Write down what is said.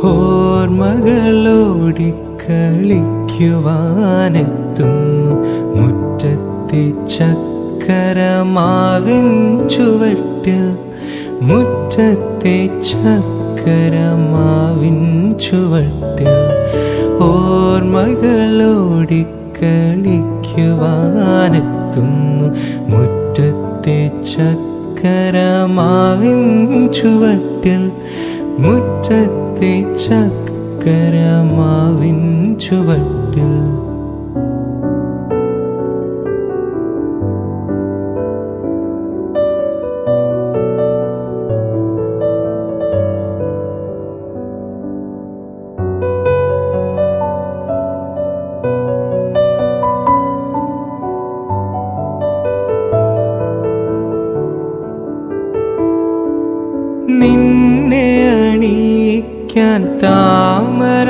ഓർമ്മകളോടിക്കളിക്കുവാനെത്തുന്നു മുറ്റത്തെ ചക്കരമാവിൻ ചുവട്ടിൽ, മുറ്റത്തെ ചക്കരമാവിൻ ചുവട്ടിൽ. ഓർമ്മകളോടിക്കളിക്കുവാനെത്തുന്നു മുറ്റത്തെ ചക്കരമാവിൻ ചുവട്ടിൽ, മുറ്റത്തെ ചക്കരമാവിൻ ചുവട്ടിൽ. നിന്നെ അണിയിക്കാൻ താമര